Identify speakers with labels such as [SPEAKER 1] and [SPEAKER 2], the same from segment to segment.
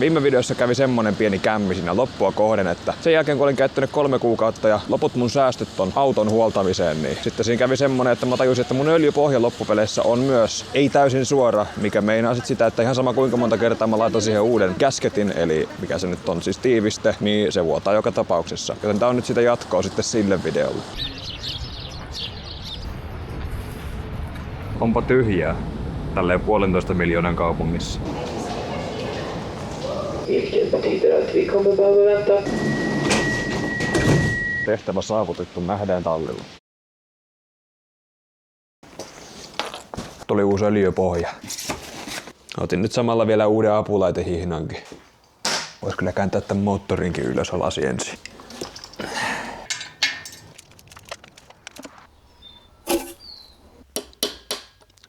[SPEAKER 1] Viime videossa kävi semmonen pieni kämmi siinä loppua kohden, että sen jälkeen kun olin käyttänyt 3 kuukautta ja loput mun säästöt ton auton huoltamiseen, niin sitten siinä kävi semmonen, että mä tajusin, että mun öljypohja loppupeleissä on myös ei täysin suora, mikä meinaa sit sitä, että ihan sama kuinka monta kertaa mä laitan siihen uuden gasketin, eli mikä se nyt on siis tiiviste, niin se vuotaa joka tapauksessa. Joten tää on nyt sitä jatkoa sitten sille videolle. Onpa tyhjää. Tälleen 1,5 miljoonan kaupungissa.
[SPEAKER 2] Vilket betyder att vi kommer behöva vänta.
[SPEAKER 1] Tehtävä saavutettu, nähdään tallilla. Tuli uusi öljypohja. Otin nyt samalla vielä uuden apulaitehihnankin. Vois kyllä kääntää tän moottorinkin ylös alasi ensin.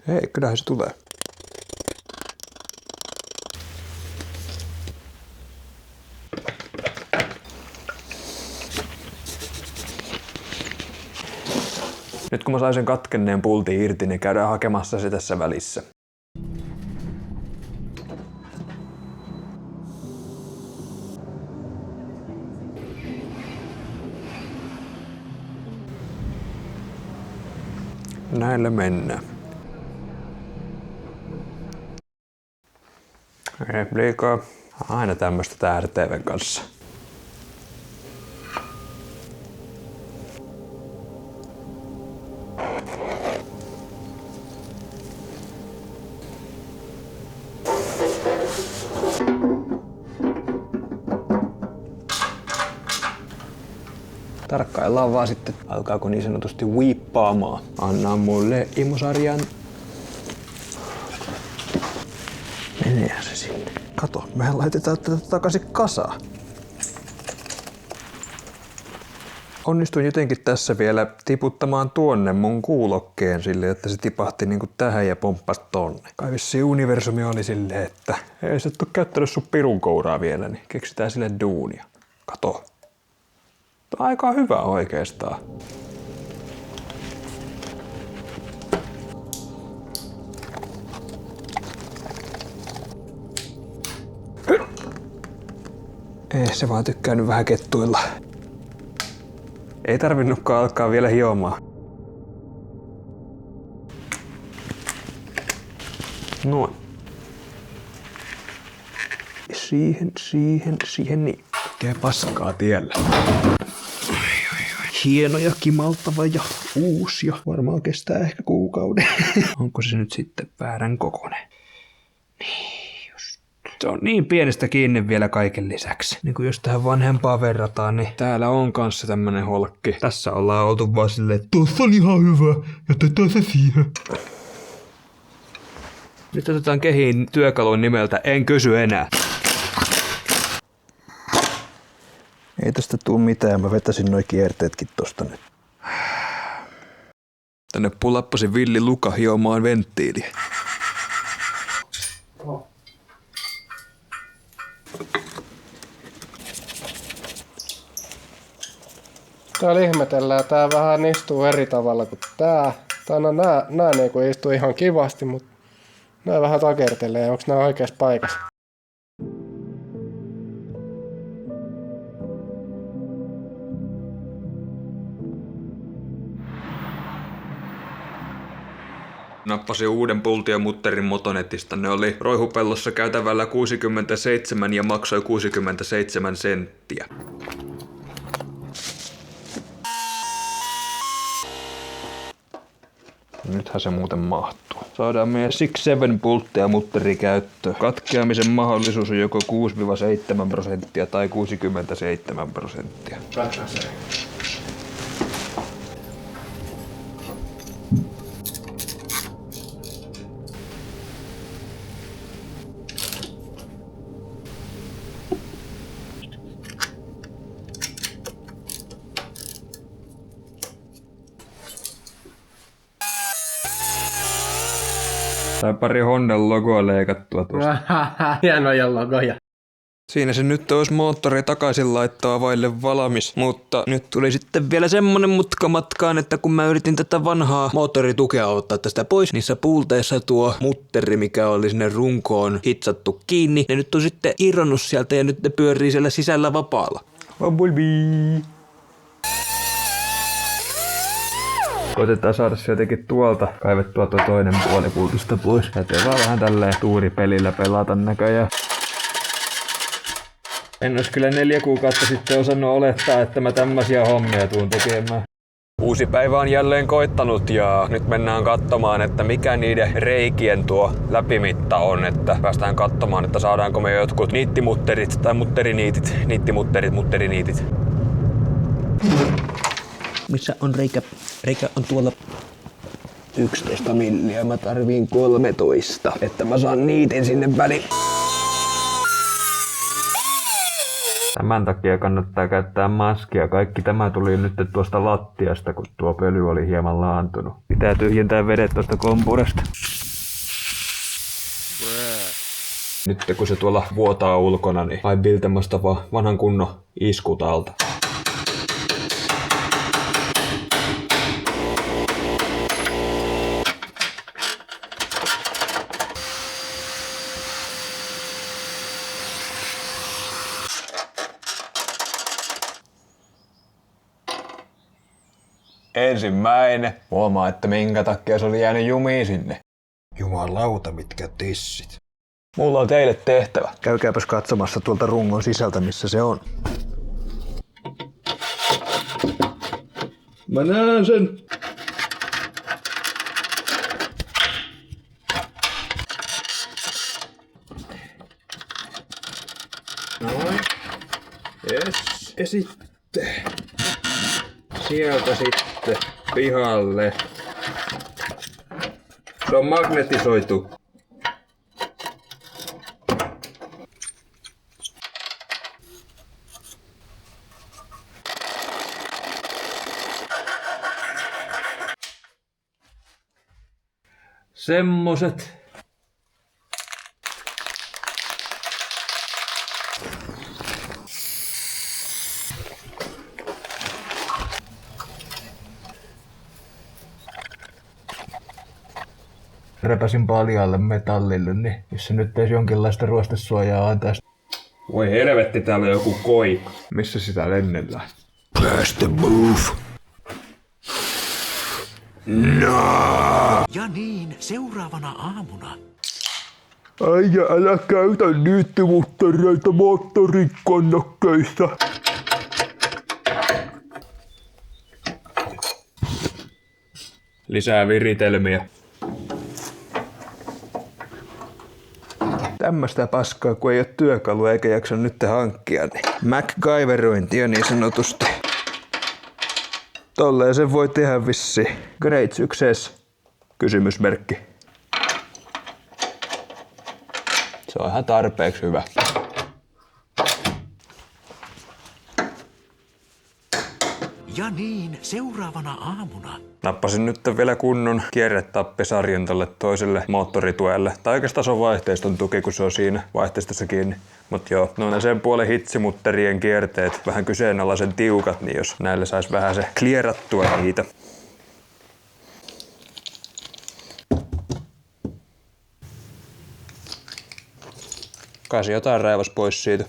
[SPEAKER 1] Hei, kyllähän se tulee. Nyt kun mä sain sen katkenneen pultin irti, niin käydään hakemassa se tässä välissä. Näillä mennään. Repliikaa. Aina tämmöstä tää RTVn kanssa. Tarkkaillaan vaan sitten, alkaako niin sanotusti viippaamaan. Anna mulle imosarjan. Meneehän se sinne. Kato, mehän laitetaan tätä takaisin kasaan. Onnistuin jotenkin tässä vielä tiputtamaan tuonne mun kuulokkeen silleen, että se tipahti niinku tähän ja pomppasi tonne. Kai vissiin universumi oli silleen, että ei sä et oo käyttänyt sun pirun kouraa vielä, niin keksitään sille duunia. Kato. Tämä on aika hyvä oikeastaan. Ei se vaan tykkää nyt vähän kettuilla. Ei tarvinnutkaan alkaa vielä hiomaan. Noin. Siihen niin. Oikein paskaa tiellä. Hieno ja kimaltava ja uusi ja varmaan kestää ehkä kuukauden. Onko se nyt sitten väärän kokoinen? Niin just. Se on niin pienestä kiinni vielä kaiken lisäksi. Niin kuin jos tähän vanhempaan verrataan, niin täällä on kanssa tämmönen holkki. Tässä ollaan oltu vaan silleen, että tossa on ihan hyvä, jätetään se siihen. Nyt otetaan kehiin työkalun nimeltä En kysy enää. Ei tästä tuu mitään, mä vetäsin noi kierteetkin tosta nyt. Tänne pulappasin Villi Luka hiomaan venttiiliä.
[SPEAKER 3] Täällä ihmetellään, tää vähän istuu eri tavalla kuin tää. Nää niinku istuu ihan kivasti, mut nää vähän takertelee. Onks nää oikeassa paikassa?
[SPEAKER 1] Nappasin uuden pultin ja mutterin Motonetista. Ne oli Roihupellossa käytävällä 67 ja maksoi 67 senttiä. Nythän se muuten mahtuu. Saadaan meidän 6-7 pultti ja mutteri käyttöön. Katkeamisen mahdollisuus on joko 6-7% tai 67%.
[SPEAKER 3] Katso se.
[SPEAKER 1] Tai pari Hondan logoa leikattua tuosta.
[SPEAKER 3] Hienoja logoja.
[SPEAKER 1] Siinä se nyt olisi moottori takaisin laittaa vaille valmis, mutta nyt tuli sitten vielä semmonen mutka matkaan, että kun mä yritin tätä vanhaa moottoritukea ottaa tästä pois, niissä puulteissa tuo mutteri, mikä oli sinne runkoon hitsattu kiinni, ne nyt on sitten irronnut sieltä ja nyt ne pyörii siellä sisällä vapaalla. Bumblebee! Koitetaan saada se jotenkin tuolta kaivettua tuo toinen puoli pultista pois. Täytyy vaan vähän tälleen tuuripelillä pelata näköjään. En olisi kyllä 4 kuukautta sitten osannut olettaa, että mä tämmösiä hommia tuun tekemään. Uusi päivä on jälleen koittanut ja nyt mennään katsomaan, että mikä niiden reikien tuo läpimitta on, että päästään katsomaan, että saadaanko me jotkut niittimutterit tai mutteriniitit, mutteriniitit. Missä on reikä? Reikä on tuolla 11 milliä, mä tarviin 13, että mä saan niitin sinne väliin. Tämän takia kannattaa käyttää maskia. Kaikki tämä tuli nyt tuosta lattiasta, kun tuo pöly oli hieman laantunut. Pitää tyhjentää vedet tuosta kompuresta. Nyt kun se tuolla vuotaa ulkona, niin hain Biltemasta vaan vanhan kunnon iskutalta. Ensimmäinen. Huomaa, että minkä takia se oli jäänyt jumiin sinne.
[SPEAKER 4] Jumalauta, mitkä tissit.
[SPEAKER 1] Mulla on teille tehtävä.
[SPEAKER 4] Käykääpäs katsomassa tuolta rungon sisältä, missä se on.
[SPEAKER 1] Mä näen sen.
[SPEAKER 4] Noin. Yes. Ja sitten. Sieltä sitten pihalle. Se on magnetisoitu.
[SPEAKER 1] Semmoset.
[SPEAKER 4] Repäsin paljaalle metallille, niin jos se nyt edes jonkinlaista ruostesuojaa antaisi.
[SPEAKER 1] Voi helvetti, täällä on joku koi.
[SPEAKER 4] Missä sitä lennellään?
[SPEAKER 1] Press the move. No.
[SPEAKER 5] Ja niin, seuraavana aamuna.
[SPEAKER 4] Äijä, älä käytä niittimuttereita moottorikonnokkeissa.
[SPEAKER 1] Lisää viritelmiä.
[SPEAKER 4] Tämmöstä paskaa, kun ei oo työkalua eikä jaksa nyt hankkia, niin MacGyverointia niin sanotusti. Tolleen sen voi tehdä vissi. Great success. Kysymysmerkki.
[SPEAKER 1] Se on ihan tarpeeksi hyvä.
[SPEAKER 5] Ja niin, seuraavana aamuna.
[SPEAKER 1] Nappasin nyt vielä kunnon kierretappesarjan tälle toiselle moottorituelle. Tai oikeastaan se on vaihteiston tuki, kun se on siinä vaihteistossa kiinni. Mut joo, no ne sen puolen hitsimutterien kierteet vähän kyseenalaisen tiukat, niin jos näille sais vähän se klierattua niitä. Kai se jotain raivas pois siitä.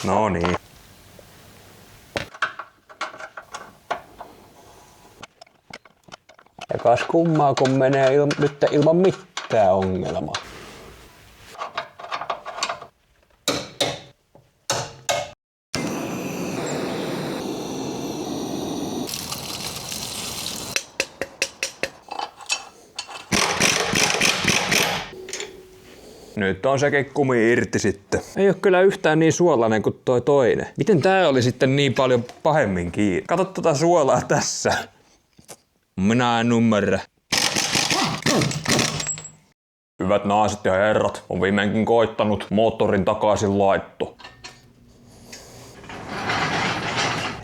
[SPEAKER 1] No niin. Ja kas kummaa, kun menee nyt ilman mitään ongelmaa. Nyt on sekin kumi irti sitten. Ei oo kyllä yhtään niin suolainen kuin toi toinen. Miten tää oli sitten niin paljon pahemmin kiinni? Kato tota suolaa tässä. Minä en ymmärrä. Hyvät naiset ja herrat, on viimeinkin koittanut moottorin takaisin laitto.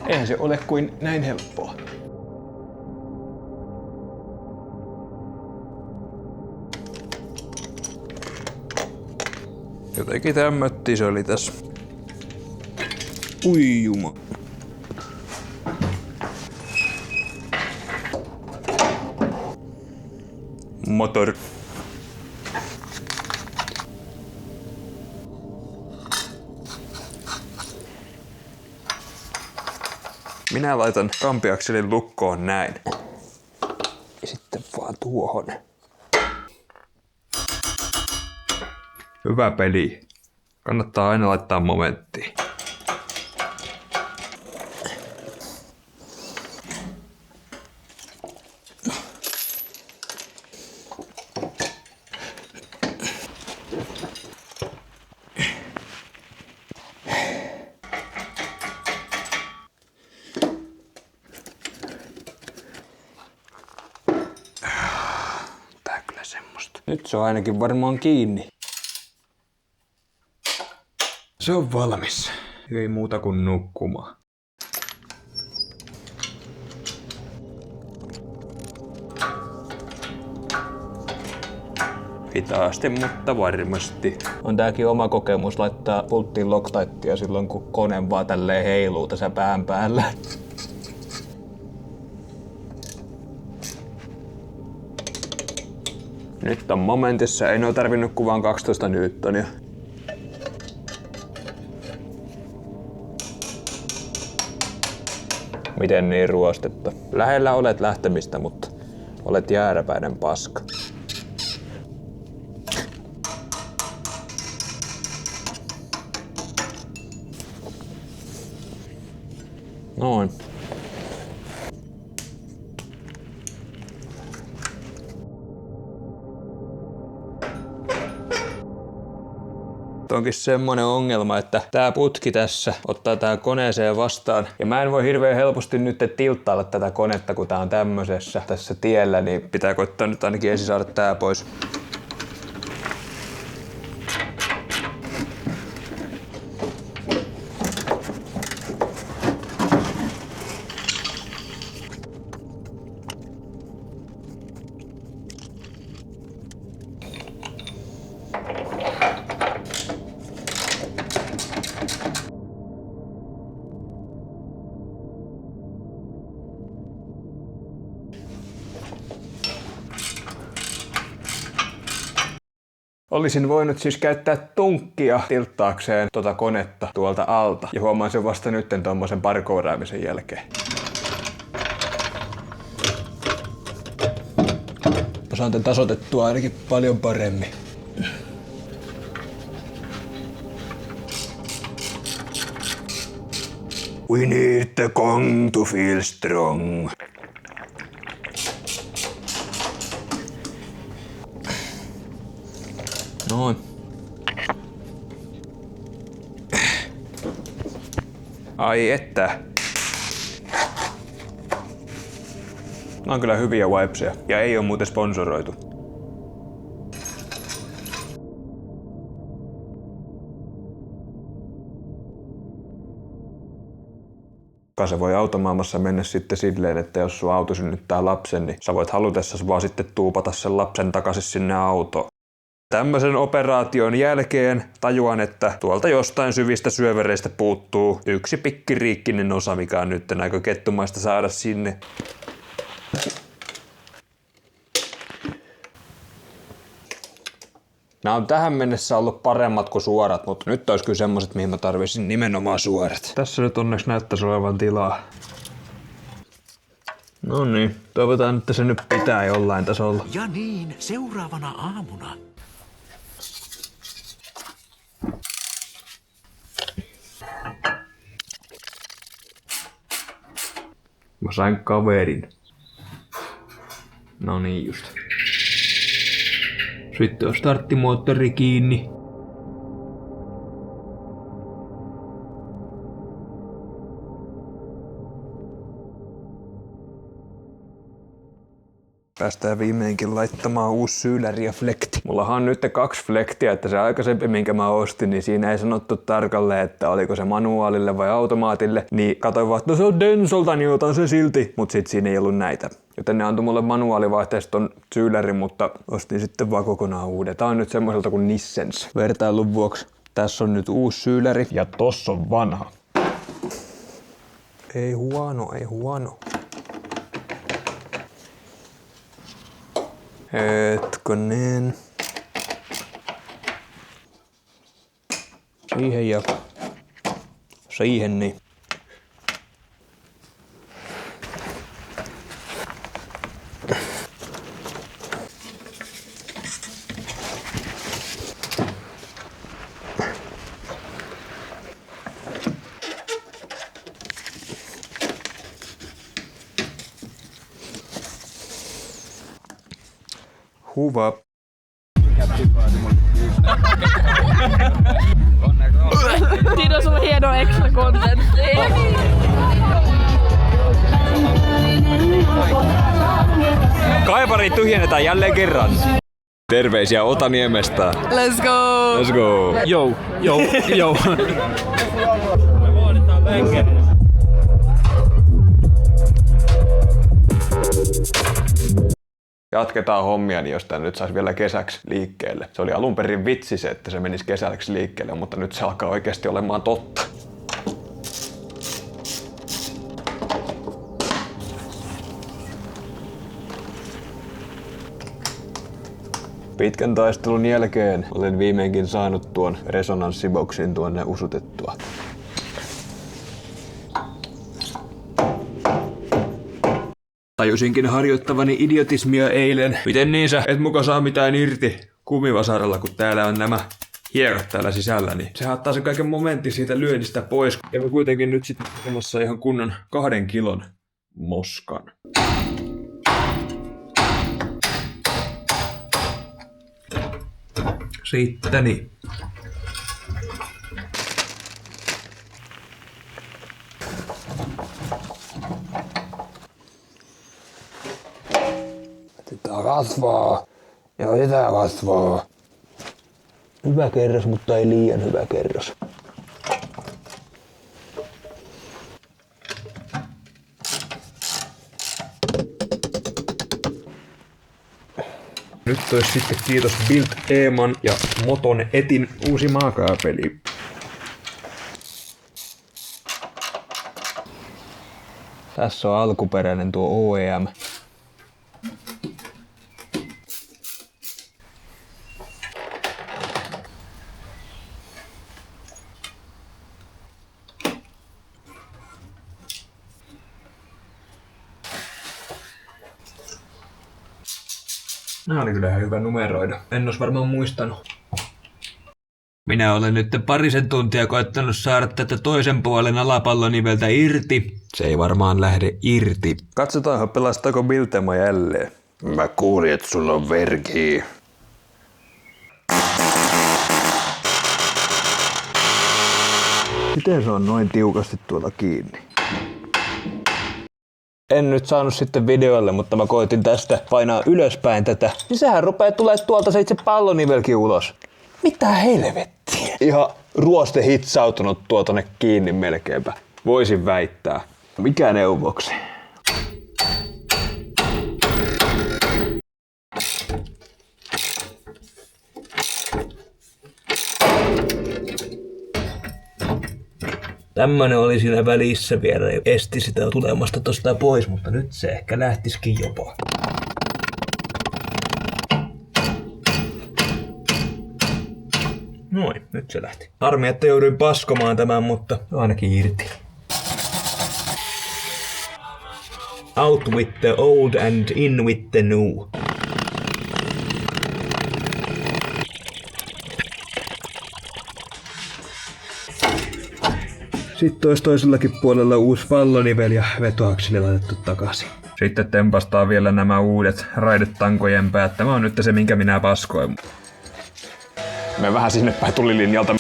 [SPEAKER 4] Eihän se ole kuin näin helppoa. Jotenkin tämmötti se oli tässä. Ui juma. Motor. Minä laitan kampiakselin lukkoon näin. Ja sitten vaan tuohon. Hyvä peli. Kannattaa aina laittaa momenttiin. Tää kyllä semmoista. Nyt se on ainakin varmaan kiinni. Se on valmis. Ei muuta kuin nukkumaan. Hitaasti, mutta varmasti. On tääkin oma kokemus laittaa pulttiin Loctitea silloin, kun kone vaan tälleen heiluu tässä pään päällä. Nyt on momentissa, ei oo tarvinnut kuvaan 12 newtonia. Miten niin ruostetta? Lähellä olet lähtemistä, mutta olet jääräpäinen paska. Noin. Onkin semmonen ongelma, että tää putki tässä ottaa tää koneeseen vastaan. Ja mä en voi hirveän helposti nyt tilttailla tätä konetta, kun tää on tämmöisessä tässä tiellä, niin pitää koittaa nyt ainakin ensin saada tää pois. Olisin voinut siis käyttää tunkkia tilttaakseen tota konetta tuolta alta. Ja huomaan sen vasta nytten tommosen parkooraamisen jälkeen. Mä saan tän tasoitettua ainakin paljon paremmin. We need the gong to feel strong. Noin. Ai että. Nämä on kyllä hyviä wipesia ja ei oo muuten sponsoroitu. Se voi automaailmassa mennä sitten silleen, että jos sun auto synnyttää lapsen, niin sä voit halutessasi vaan sitten tuupata sen lapsen takaisin sinne autoon. Tämmöisen operaation jälkeen tajuan, että tuolta jostain syvistä syövereistä puuttuu yksi pikkiriikkinen osa, mikä on nyt aika kettumaista saada sinne. Nämä on tähän mennessä ollut paremmat kuin suorat, mutta nyt olisi kyllä semmoset, mihin mä tarvisin nimenomaan suorat. Tässä nyt onneksi näyttäisi olevan tilaa. No niin, toivotaan, että se nyt pitää jollain tasolla.
[SPEAKER 5] Ja niin, seuraavana aamuna.
[SPEAKER 4] Mä sain kaverin. No niin just. Sitten on starttimoottori kiinni. Päästään viimeinkin laittamaan uusi syynäri ja flekti. Mullahan on nyt 2 flektiä, että se aikaisempi minkä mä ostin, niin siinä ei sanottu tarkalleen, että oliko se manuaalille vai automaatille. Niin katsoin vaan, että no se on Densolta, niin otan se silti. Mut sit siinä ei ollut näitä. Joten ne antoi mulle manuaalivaihteesta ton syynärin, mutta ostin sitten vaan kokonaan uuden. Tää on nyt semmoiselta kuin Nissens. Vertailun vuoksi tässä on nyt uusi syynäri ja tossa on vanha. Ei huono, ei huono. Hetkonen. Siihen ja siihen niin. Huva.
[SPEAKER 6] Siinä on sulla hieno extra contentti.
[SPEAKER 1] Kaivari tyhjennetään jälleen kerran. Terveisiä Otaniemestä.
[SPEAKER 6] Let's go!
[SPEAKER 1] Let's go.
[SPEAKER 7] Jou.
[SPEAKER 1] Me vaaditaan lenkeri. Jatketaan hommia, niin jos tää nyt saisi vielä kesäksi liikkeelle. Se oli alun perin vitsi se, että se menisi kesäksi liikkeelle, mutta nyt se alkaa oikeasti olemaan totta. Pitkän taistelun jälkeen olen viimeinkin saanut tuon resonanssiboksin tuonne usutettua. Tajusinkin harjoittavani idiotismia eilen. Miten niin sä et muka saa mitään irti kumivasaralla, kun täällä on nämä hierot täällä sisällä, niin se ottaa sen kaiken momentin siitä lyönnistä pois. Ja mä kuitenkin nyt sitten tekemässä ihan kunnon 2 kilon moskan. Sitten niin.
[SPEAKER 4] Sitä kasvaa. Ja sitä kasvaa. Hyvä kerros, mutta ei liian hyvä kerros. Nyt olisi sitten kiitos Bild Eman ja Moton Etin uusi maakaapeli. Tässä on alkuperäinen tuo OEM. Nämä oli kyllä ihan hyvä numeroida. En ois varmaan muistanut. Minä olen nyt 2 tuntia koettanut saada tätä toisen puolen alapalloniveltä irti. Se ei varmaan lähde irti. Katsotaanhan pelastaako Biltema jälleen. Mä kuulin, että sulla on verkii. Miten se on noin tiukasti tuolla kiinni? En nyt saanut sitten videolle, mutta mä koitin tästä painaa ylöspäin tätä. Niin sehän rupeaa tulemaan tuolta se itse pallonivelkin ulos. Mitä helvettiä? Ihan ruoste hitsautunut tuo tonne kiinni melkeinpä. Voisin väittää. Mikä neuvoksi?
[SPEAKER 7] Tämmönen oli siinä välissä vielä ja esti sitä tulemasta tosta pois, mutta nyt se ehkä lähtisikin jopa. Noin, nyt se lähti. Harmi, että jouduin paskomaan tämän, mutta ainakin irti. Out with the old and in with the new. Sitten olisi toisellakin puolella uusi pallonivel ja vetoakseli laitettu takaisin. Sitten tempastaa vielä nämä uudet raidetankojen päät. Tämä on nyt se, minkä minä paskoin.
[SPEAKER 1] Me vähän sinne päin tulilinjalta.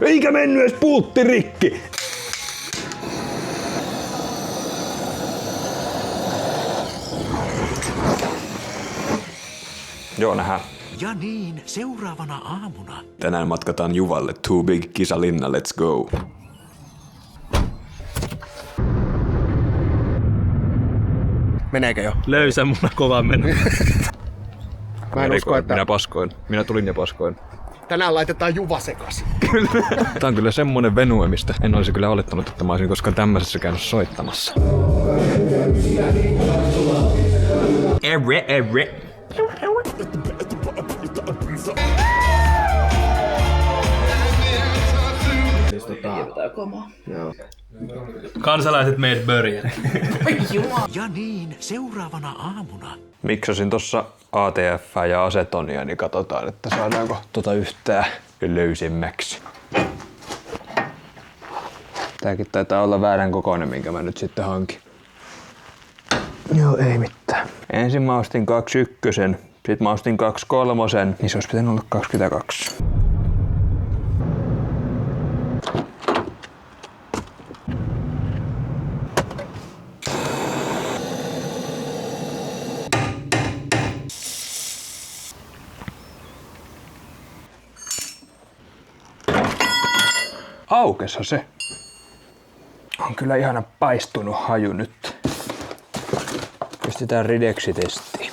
[SPEAKER 4] Eikä mennyt edes pultti rikki! Joo, nähdään.
[SPEAKER 5] Ja niin, seuraavana aamuna.
[SPEAKER 4] Tänään matkataan Juvalle. Too big kisalinna, let's go.
[SPEAKER 3] Meneekö jo?
[SPEAKER 8] Löysä muna kova meno.
[SPEAKER 3] Mä en usko, että
[SPEAKER 1] Minä paskoin. Minä tulin ja paskoin.
[SPEAKER 3] tänään laitetaan Juva sekas.
[SPEAKER 1] Tää on kyllä semmonen venue, mistä en olisi kyllä olettanut, että mä olisin koskaan tämmöisessä käynyt soittamassa.
[SPEAKER 8] Kansalaiset meidät börjät.
[SPEAKER 5] Ja niin, seuraavana aamuna.
[SPEAKER 4] Miksasin tossa ATF ja asetonia, niin katsotaan, että saadaanko yhtään löysemmäksi. Tääkin taitaa olla väärän kokoinen, minkä mä nyt sitten hankin. Joo, ei mitään. Ensin mä ostin 21, sit mä ostin 23, niin se olisi pitänyt olla 22. Aukessa se. On kyllä ihana paistunut haju nyt. Pistetään rideksitestiin.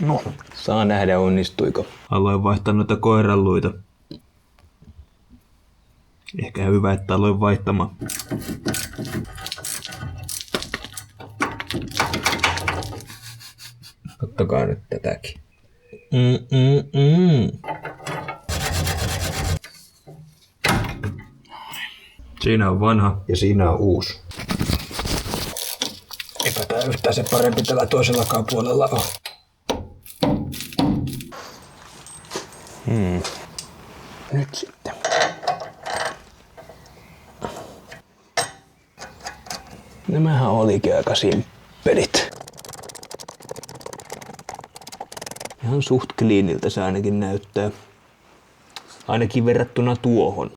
[SPEAKER 4] No, saa nähdä onnistuiko.
[SPEAKER 8] Aloin vaihtaa noita koiranluita. Ehkä hyvä, että aloin vaihtamaan.
[SPEAKER 4] Kattokaa nyt tätäkin.
[SPEAKER 8] Siinä on vanha.
[SPEAKER 4] Ja siinä on uusi. Eipä tää yhtään se parempi tällä toisellakaan puolella on. Nyt sitten. Nämähän olikin aika simppelit. Ihan suht kliiniltä se ainakin näyttää. Ainakin verrattuna tuohon.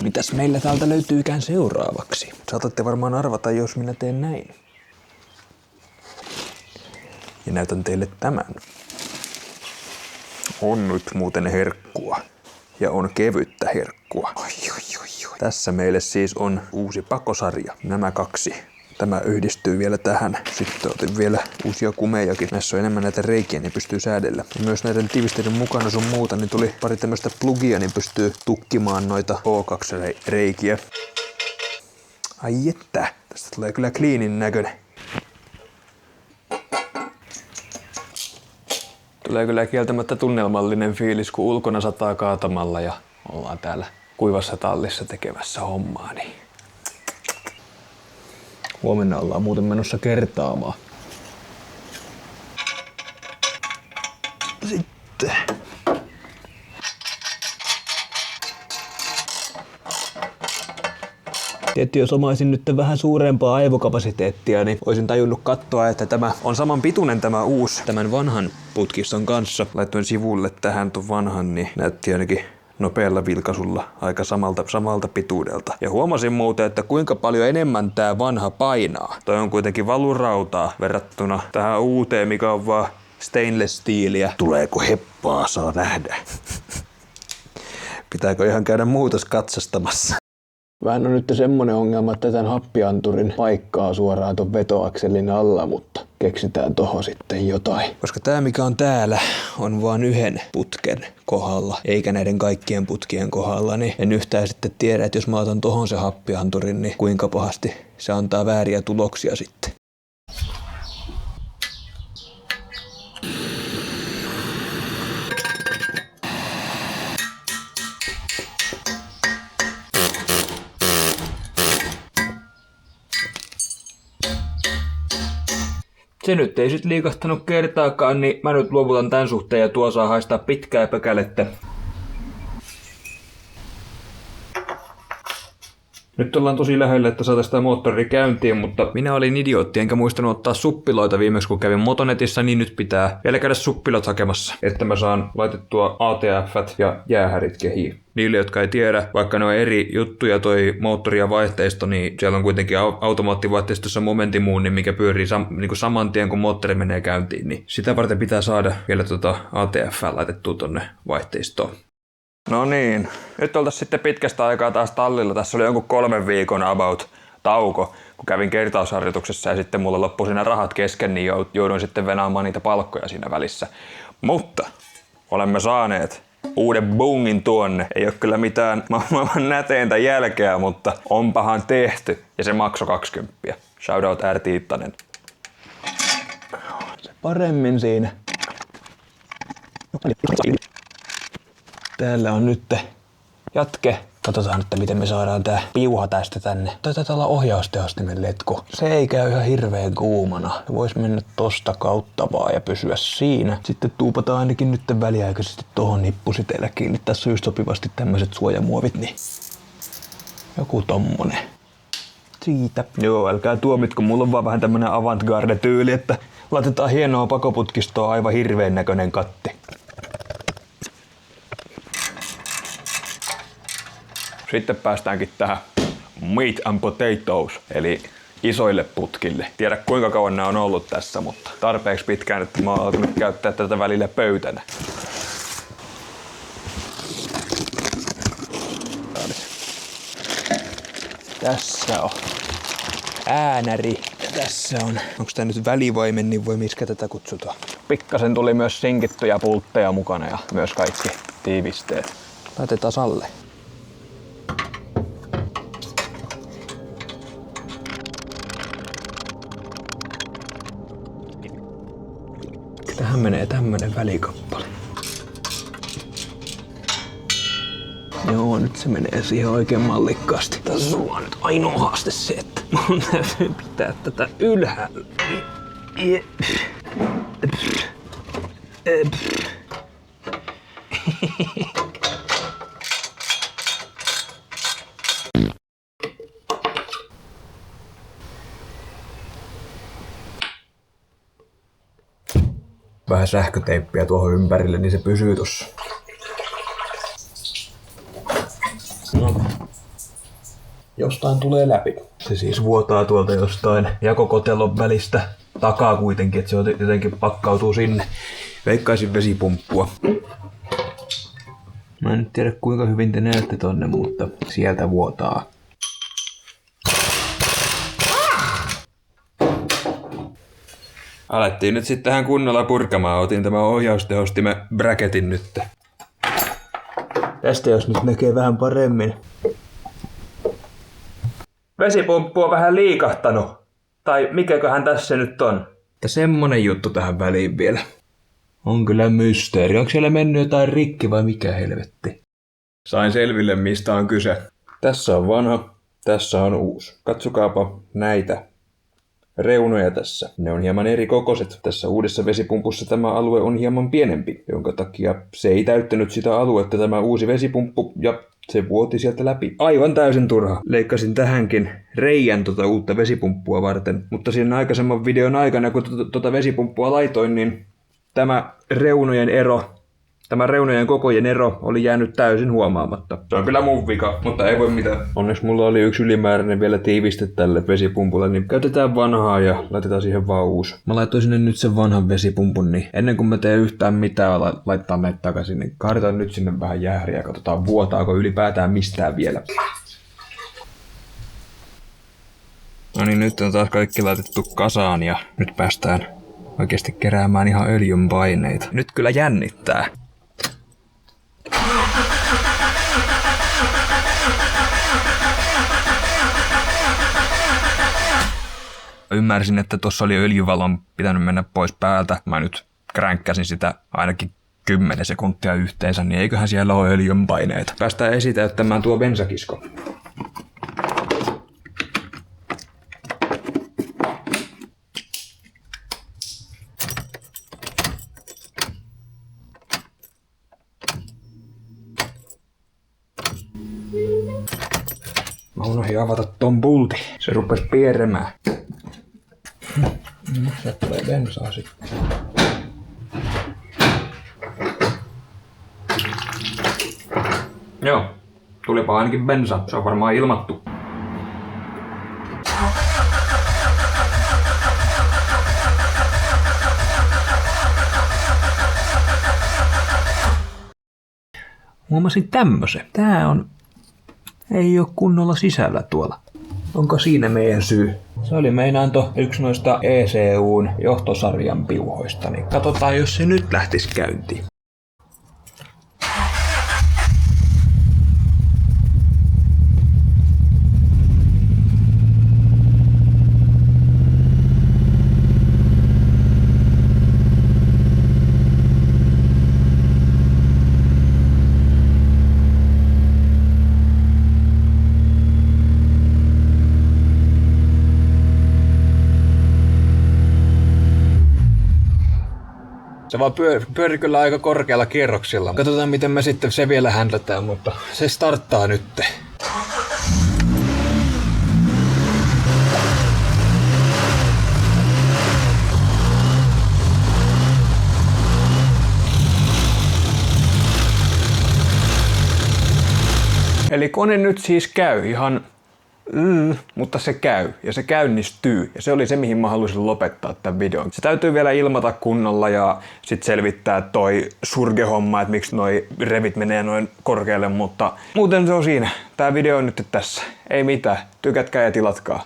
[SPEAKER 4] Mitäs meillä täältä löytyykään seuraavaksi? Saatatte varmaan arvata, jos minä teen näin. Ja näytän teille tämän. On nyt muuten herkkua. Ja on kevyttä herkkua. Tässä meille siis on uusi pakosarja. Nämä kaksi. Tämä yhdistyy vielä tähän. Sitten otin vielä uusia kumejakin. Näissä on enemmän näitä reikiä, niin pystyy säädellä. Ja myös näiden tiivisteiden mukana sun muuta, niin tuli pari tämmöistä plugia, niin pystyy tukkimaan noita O2-reikiä. Ai että, tästä tulee kyllä cleanin näköinen. Tulee kyllä kieltämättä tunnelmallinen fiilis, kun ulkona sataa kaatamalla ja ollaan täällä kuivassa tallissa tekemässä hommaa. Niin huomenna ollaan muuten menossa kertaamaan. Sitten. Tietysti jos omaisin nyt vähän suurempaa aivokapasiteettia, niin olisin tajunnut katsoa, että tämä on saman pituinen tämä uusi tämän vanhan putkiston kanssa. Laitoin sivulle tähän tuon vanhan, niin näytti ainakin nopealla vilkaisulla aika samalta pituudelta. Ja huomasin muuten, että kuinka paljon enemmän tää vanha painaa. Toi on kuitenkin valurautaa verrattuna tähän uuteen, mikä on vaan stainless-stiiliä. Tuleeko heppaa, saa nähdä. Pitääkö ihan käydä muutos katsastamassa? Vähän on nyt semmonen ongelma, että tämän happianturin paikkaa suoraan ton vetoakselin alla, mutta keksitään tohon sitten jotain. Koska tää mikä on täällä on vaan yhden putken kohdalla, eikä näiden kaikkien putkien kohdalla, niin en yhtään sitten tiedä, että jos mä otan tohon se happianturin, niin kuinka pahasti se antaa vääriä tuloksia sitten. Se nyt ei sit liikahtanut kertaakaan, niin mä nyt luovutan tän suhteen ja tuo saa haistaa pitkää pökälettä.
[SPEAKER 7] Nyt ollaan tosi lähellä, että saataisiin tämä moottori käyntiin, mutta minä olin idiootti, enkä muistanut ottaa suppiloita viimeksi, kun kävin Motonetissa, niin nyt pitää vielä käydä suppilot hakemassa, että mä saan laitettua ATF:t ja jäähärit kehiin. Niille, jotka ei tiedä, vaikka ne on eri juttuja toi moottori ja vaihteisto, niin siellä on kuitenkin automaattivaihteistossa momentimuunni, mikä pyörii niin saman tien, kun moottori menee käyntiin, niin sitä varten pitää saada vielä ATF laitettua tonne vaihteistoon.
[SPEAKER 1] No niin, nyt oltaisiin sitten pitkästä aikaa taas tallilla. Tässä oli jonkun 3 viikon about tauko, kun kävin kertausharjoituksessa ja sitten mulla loppui siinä rahat kesken, niin jouduin sitten venaamaan niitä palkkoja siinä välissä. Mutta olemme saaneet uuden bungin tuonne. Ei ole kyllä mitään maailman näteintä jälkeä, mutta onpahan tehty. Ja se maksoi 20. Shoutout R. Tiittanen. Se paremmin siinä. Täällä on nyt jatke. Katsotaan nyt, miten me saadaan tää piuha tästä tänne. Taitaa olla ohjaustehostimen letku. Se ei käy ihan hirveen kuumana. Vois mennä tosta kautta vaan ja pysyä siinä. Sitten tuupataan ainakin nyt väliaikaisesti tohon nippusiteellä kiinni. Tässä on just sopivasti tämmöiset suojamuovit, niin joku tommonen. Siitä. Joo, älkää tuomitko. Mulla on vaan vähän tämmönen avantgarde-tyyli, että laitetaan hienoa pakoputkistoa aivan hirveen näköinen katti. Sitten päästäänkin tähän meat and potatoes, eli isoille putkille. Tiedä kuinka kauan nämä on ollut tässä, mutta tarpeeksi pitkään, että mä oon alkanut käyttää tätä välillä pöytänä. Tässä on äänäri. Ja tässä on, onko tää nyt välivaimen, niin voi miskä tätä kutsutaan. Pikkasen tuli myös sinkittyjä pultteja mukana ja myös kaikki tiivisteet. Laitetaan alle. Tähän menee tämmönen välikappale. Joo, nyt se menee siihen oikein mallikkaasti. Tässä on vaan nyt ainoa haaste se, että mun täytyy pitää tätä ylhäällä. Vähän sähköteippiä tuohon ympärille, niin se pysyy tossa. No. Jostain tulee läpi. Se siis vuotaa tuolta jostain jakokotelon välistä takaa kuitenkin, että se jotenkin pakkautuu sinne. Veikkaisin vesipumppua. Mä en nyt tiedä kuinka hyvin te näette tonne, mutta sieltä vuotaa. Alettiin nyt sitten tähän kunnolla purkamaan. Otin tämän ohjaustehostimen bracketin nyt. Tästä jos nyt näkee vähän paremmin. Vesipumppu on vähän liikahtanut. Tai mikäköhän tässä nyt on? Että semmonen juttu tähän väliin vielä. On kyllä mysteeri. Onko siellä mennyt jotain rikki vai mikä helvetti? Sain selville mistä on kyse. Tässä on vanha, tässä on uusi. Katsokaapa näitä reunoja tässä. Ne on hieman eri kokoiset. Tässä uudessa vesipumpussa tämä alue on hieman pienempi, jonka takia se ei täyttänyt sitä aluetta tämä uusi vesipumppu ja se vuoti sieltä läpi. Aivan täysin turha. Leikkasin tähänkin reijän uutta vesipumppua varten, mutta siinä aikaisemman videon aikana, kun vesipumppua laitoin, niin tämä reunojen kokojen ero oli jäänyt täysin huomaamatta. Se on kyllä mun vika, mutta ei voi mitään. Onneksi mulla oli yksi ylimääräinen vielä tiiviste tälle vesipumpulle, niin käytetään vanhaa ja laitetaan siihen vaan uusi. Mä laitoin sinne nyt sen vanhan vesipumpun, niin ennen kuin mä teen yhtään mitään laittaa näitä takaisin, niin kaadetaan nyt sinne vähän jääriä ja katsotaan vuotaako ylipäätään mistään vielä. No niin, nyt on taas kaikki laitettu kasaan ja nyt päästään oikeasti keräämään ihan öljyn paineita. Nyt kyllä jännittää. Ymmärsin, että tuossa oli öljyvalon pitänyt mennä pois päältä. Mä nyt kränkkäsin sitä ainakin 10 sekuntia yhteensä, niin eiköhän siellä ole öljynpaineita. Päästään esitäyttämään tuo bensakisko.
[SPEAKER 7] Mä unohdin avata ton pulti. Se rupes pieremään. Sieltä tulee bensaa sitten. Joo, tulipa ainakin bensa. Se on varmaan ilmattu. Huomasin tämmösen. Ei oo kunnolla sisällä tuolla. Onko siinä meidän syy? Se oli meinaanto yksi noista ECUn johtosarjan piuhoista, niin katsotaan jos se nyt lähtis käyntiin. Se vaan pyöri kyllä aika korkealla kierroksilla. Katsotaan miten me sitten se vielä händlätään, mutta se starttaa nytte.
[SPEAKER 1] Eli kone nyt siis käy ihan mutta se käy ja se käynnistyy ja se oli se mihin mä halusin lopettaa tämän videon. Se täytyy vielä ilmata kunnolla ja sit selvittää toi surgehomma, että miksi noi revit menee noin korkealle, mutta muuten se on siinä. Tää video on nyt tässä. Ei mitään. Tykätkää ja tilatkaa.